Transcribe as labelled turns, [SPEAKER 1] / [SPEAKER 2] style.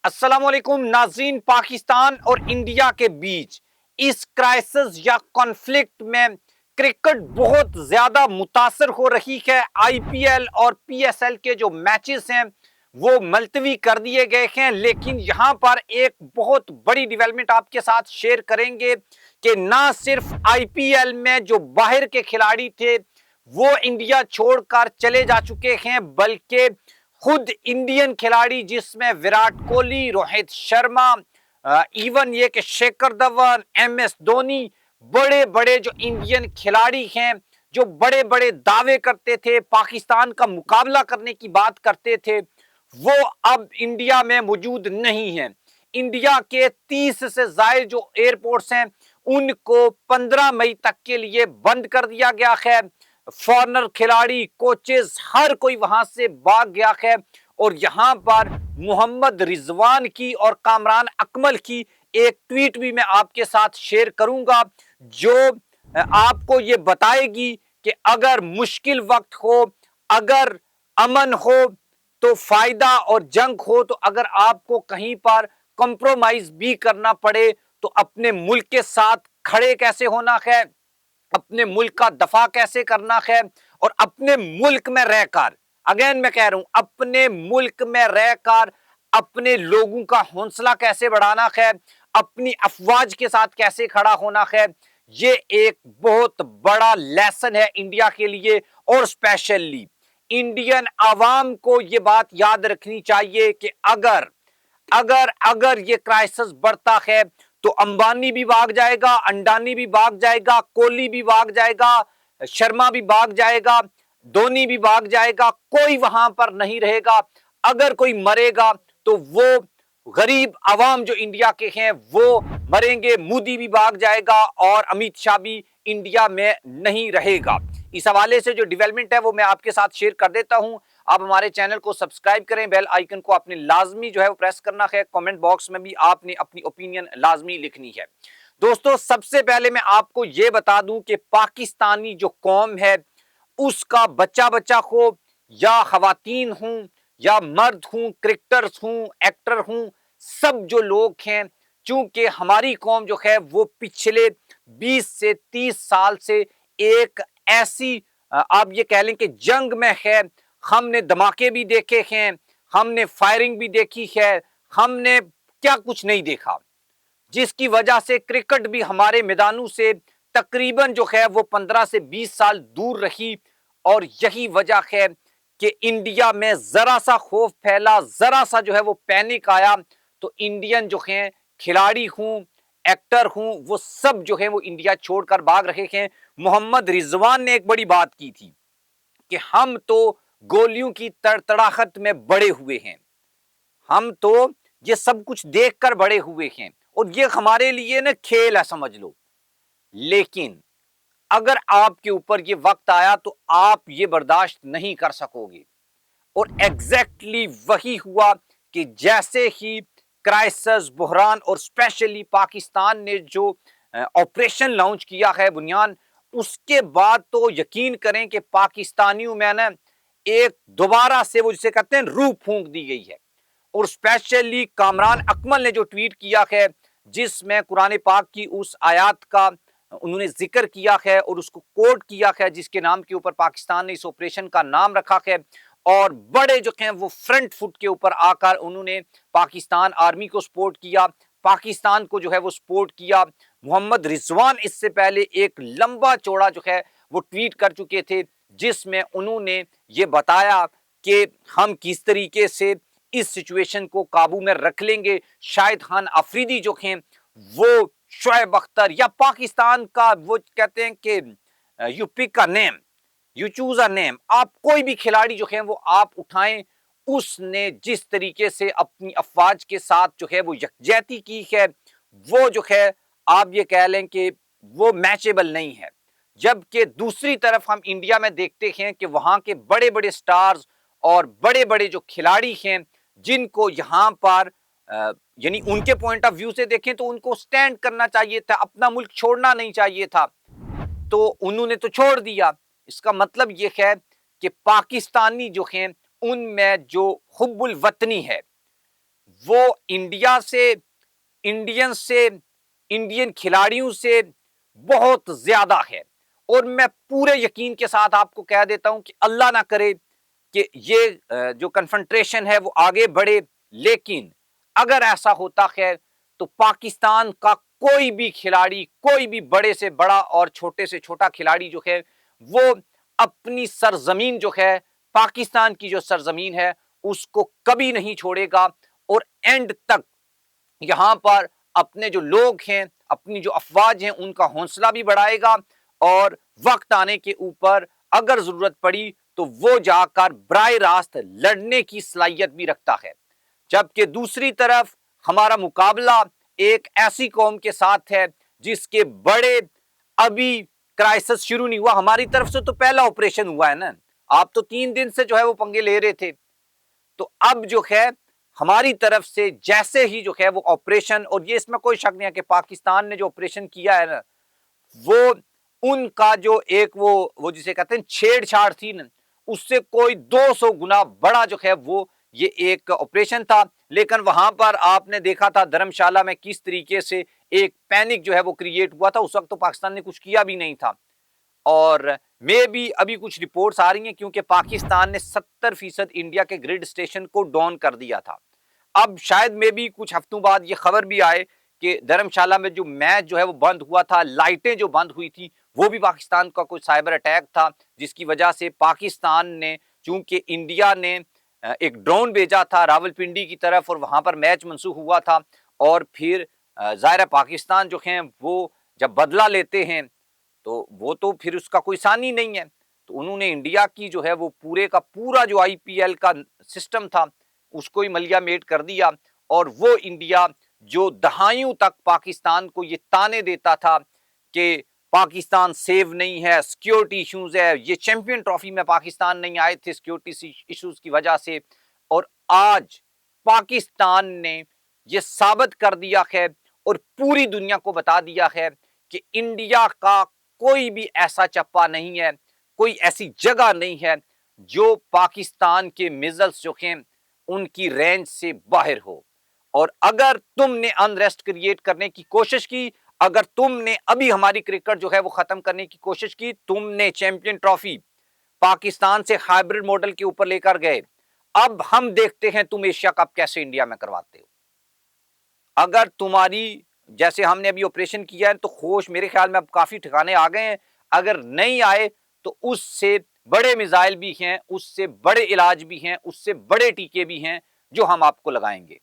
[SPEAKER 1] अस्सलामुअलैकुम नाज़रीन। पाकिस्तान और इंडिया के बीच इस क्राइसिस या कॉन्फ्लिक्ट में क्रिकेट बहुत ज्यादा मुतासर हो रही है। आईपीएल और पीएसएल के जो मैचेस हैं वो मुलतवी कर दिए गए हैं, लेकिन यहां पर एक बहुत बड़ी डेवलपमेंट आपके साथ शेयर करेंगे कि ना सिर्फ आईपीएल में जो बाहर के खिलाड़ी थे वो इंडिया छोड़कर चले जा चुके हैं, बल्कि खुद इंडियन खिलाड़ी जिसमें विराट कोहली, रोहित शर्मा, इवन ये कि शेखर धवन, एमएस धोनी, बड़े बड़े जो इंडियन खिलाड़ी हैं जो बड़े बड़े दावे करते थे, पाकिस्तान का मुकाबला करने की बात करते थे, वो अब इंडिया में मौजूद नहीं है। इंडिया के 30 से ज्यादा जो एयरपोर्ट्स हैं उनको 15 मई तक के लिए बंद कर दिया गया है। फॉरनर खिलाड़ी, कोचेस, हर कोई वहां से भाग गया है। और यहां पर मोहम्मद रिजवान की और कामरान अकमल की एक ट्वीट भी मैं आपके साथ शेयर करूंगा जो आपको ये बताएगी कि अगर मुश्किल वक्त हो, अगर अमन हो तो फायदा, और जंग हो तो अगर आपको कहीं पर कंप्रोमाइज भी करना पड़े तो अपने मुल्क के साथ खड़े कैसे होना है, अपने मुल्क का दफा कैसे करना है, और अपने मुल्क में रहकर, अगेन मैं कह रहा हूं, अपने मुल्क में रहकर अपने लोगों का हौसला कैसे बढ़ाना है, अपनी अफवाज के साथ कैसे खड़ा होना है। ये एक बहुत बड़ा लेसन है इंडिया के लिए। और स्पेशली इंडियन आवाम को यह बात याद रखनी चाहिए कि अगर अगर अगर ये क्राइसिस बढ़ता है तो अंबानी भी भाग जाएगा, अंडानी भी भाग जाएगा, कोहली भी भाग जाएगा, शर्मा भी भाग जाएगा, धोनी भी भाग जाएगा, कोई वहां पर नहीं रहेगा। अगर कोई मरेगा तो वो गरीब आवाम जो इंडिया के हैं वो मरेंगे। मोदी भी भाग जाएगा और अमित शाह भी इंडिया में नहीं रहेगा। इस हवाले से जो डेवलपमेंट है वो मैं आपके साथ शेयर कर देता हूं। आप हमारे चैनल को सब्सक्राइब करें, बेल आइकन को आपने लाजमी जो है वो प्रेस करना है। कमेंट बॉक्स में भी आपने अपनी ओपिनियन लाजमी लिखनी है। दोस्तों, सबसे पहले मैं आपको यह बता दूं कि पाकिस्तानी जो कौम है उसका बच्चा बच्चा हो या खवातीन हूं या मर्द हूं, क्रिकेटर्स हूं, एक्टर हूं, सब जो लोग हैं, चूंकि हमारी कौम जो है वो पिछले 20 से 30 साल से एक ऐसी आप ये कह लें कि जंग में है। हमने धमाके भी देखे हैं, हमने फायरिंग भी देखी है, हमने क्या कुछ नहीं देखा, जिसकी वजह से क्रिकेट भी हमारे मैदानों से तकरीबन जो है वो 15 से 20 साल दूर रही। और यही वजह है कि इंडिया में जरा सा खौफ फैला, जरा सा जो है वो पैनिक आया तो इंडियन जो हैं खिलाड़ी हूं, एक्टर हूं, वो सब जो है वो इंडिया छोड़कर भाग रहे हैं। मोहम्मद रिजवान ने एक बड़ी बात की थी कि हम तो गोलियों की तड़तड़ाहट में बड़े हुए हैं, हम तो ये सब कुछ देखकर बड़े हुए हैं और ये हमारे लिए ना खेल है, समझ लो। लेकिन अगर आपके ऊपर ये वक्त आया तो आप ये बर्दाश्त नहीं कर सकोगे। और एग्जैक्टली वही हुआ कि जैसे ही क्राइसिस, बुहरान और स्पेशली पाकिस्तान ने जो ऑपरेशन लॉन्च किया है बुनियान, उसके बाद तो यकीन करें कि पाकिस्तानियों में ना एक दोबारा से वो जिसे कहते हैं रूह फूंक दी गई है। और स्पेशली कामरान अकमल ने जो ट्वीट किया है जिसमें कुरान पाक की उस आयत का उन्होंने जिक्र किया है और उसको कोट किया है जिसके नाम के ऊपर पाकिस्तान ने इस ऑपरेशन का नाम रखा है, और बड़े जो हैं वो फ्रंट फुट के ऊपर आकर उन्होंने पाकिस्तान आर्मी को सपोर्ट किया, पाकिस्तान को जो है वो सपोर्ट किया। मोहम्मद रिजवान इससे पहले एक लंबा चौड़ा जो है वो ट्वीट कर चुके थे जिसमें उन्होंने ये बताया कि हम किस तरीके से इस सिचुएशन को काबू में रख लेंगे। शाहिद खान अफरीदी जो हैं वो, शोएब अख्तर, या पाकिस्तान का वो कहते हैं कि you pick a name, you choose a name, आप कोई भी खिलाड़ी जो है वो आप उठाएं, उसने जिस तरीके से अपनी अफवाज के साथ जो है वो यकजहती की है वो जो है आप ये कह लें कि वो मैचेबल नहीं है। जबकि दूसरी तरफ हम इंडिया में देखते हैं कि वहां के बड़े बड़े स्टार्स और बड़े बड़े जो खिलाड़ी हैं जिनको यहां पर यानी उनके पॉइंट ऑफ व्यू से देखें तो उनको स्टैंड करना चाहिए था, अपना मुल्क छोड़ना नहीं चाहिए था, तो उन्होंने तो छोड़ दिया। इसका मतलब यह है कि पाकिस्तानी जो हैं उनमें जो हुब्बुल वतनी है वो इंडिया से, इंडियन से, इंडियन खिलाड़ियों से बहुत ज्यादा है। और मैं पूरे यकीन के साथ आपको कह देता हूं कि अल्लाह ना करे कि ये जो कन्फ्रंट्रेशन है वो आगे बढ़े, लेकिन अगर ऐसा होता है तो पाकिस्तान का कोई भी खिलाड़ी, कोई भी बड़े से बड़ा और छोटे से छोटा खिलाड़ी जो है वो अपनी सरजमीन जो है, पाकिस्तान की जो सरजमीन है उसको कभी नहीं छोड़ेगा। और एंड तक यहां पर अपने जो लोग हैं, अपनी जो अफवाज हैं, उनका हौसला भी बढ़ाएगा और वक्त आने के ऊपर अगर जरूरत पड़ी तो वो जाकर बराह रास्त लड़ने की सलाहियत भी रखता है। जबकि दूसरी तरफ हमारा मुकाबला एक ऐसी कौम के साथ है जिसके बड़े अभी क्राइसिस शुरू नहीं हुआ। हमारी तरफ से तो पहला ऑपरेशन हुआ है ना, आप तो 3 दिन से जो है वो पंगे ले रहे थे। तो अब जो है हमारी तरफ से जैसे ही जो है वो ऑपरेशन, और ये इसमें कोई शक नहीं है कि पाकिस्तान ने जो ऑपरेशन किया है ना, वो उनका जो एक वो जिसे कहते हैं छेड़छाड़ थी ना, उससे कोई 200 गुना बड़ा जो है वो ये एक ऑपरेशन था। लेकिन वहां पर आपने देखा था धर्मशाला में किस तरीके से एक पैनिक जो है वो क्रिएट हुआ था। उस वक्त तो पाकिस्तान ने कुछ किया भी नहीं था। और मे भी अभी कुछ रिपोर्ट्स आ रही हैं क्योंकि पाकिस्तान ने 70% इंडिया के ग्रिड स्टेशन को डाउन कर दिया था। अब शायद मे भी कुछ हफ्तों बाद ये खबर भी आए कि धर्मशाला में जो मैच जो है वो बंद हुआ था, लाइटें जो बंद हुई थी, वो भी पाकिस्तान का कोई साइबर अटैक था, जिसकी वजह से पाकिस्तान ने, चूंकि इंडिया ने एक ड्रोन भेजा था रावलपिंडी की तरफ और वहां पर मैच मनसूख हुआ था। और फिर जाहिर पाकिस्तान जो है वो जब बदला लेते हैं तो वो तो फिर उसका कोई सान ही नहीं है। तो उन्होंने इंडिया की जो है वो पूरे का पूरा जो आईपीएल का सिस्टम था उसको ही मलियामेट कर दिया। और वो इंडिया जो दहाइयों तक पाकिस्तान को ये ताने देता था कि पाकिस्तान सेव नहीं है, सिक्योरिटी इश्यूज है, ये चैंपियन ट्रॉफी में पाकिस्तान नहीं आए थे सिक्योरिटी इश्यूज की वजह से, और आज पाकिस्तान ने ये साबित कर दिया है और पूरी दुनिया को बता दिया है कि इंडिया का कोई भी ऐसा चप्पा नहीं है, कोई ऐसी जगह नहीं है जो पाकिस्तान के मिसाइल्स जो हैं उनकी रेंज से बाहर हो। और अगर तुमने अनरेस्ट क्रिएट करने की कोशिश की, अगर तुमने अभी हमारी क्रिकेट जो है वो खत्म करने की कोशिश की, तुमने चैंपियन ट्रॉफी पाकिस्तान से हाइब्रिड मॉडल के ऊपर लेकर गए, अब हम देखते हैं तुम एशिया कप कैसे इंडिया में करवाते हो। अगर तुम्हारी जैसे हमने अभी ऑपरेशन किया है तो होश मेरे ख्याल में अब काफी ठिकाने आ गए हैं, अगर नहीं आए तो उससे बड़े मिसाइल भी हैं, उससे बड़े इलाज भी हैं, उससे बड़े टीके भी हैं जो हम आपको लगाएंगे।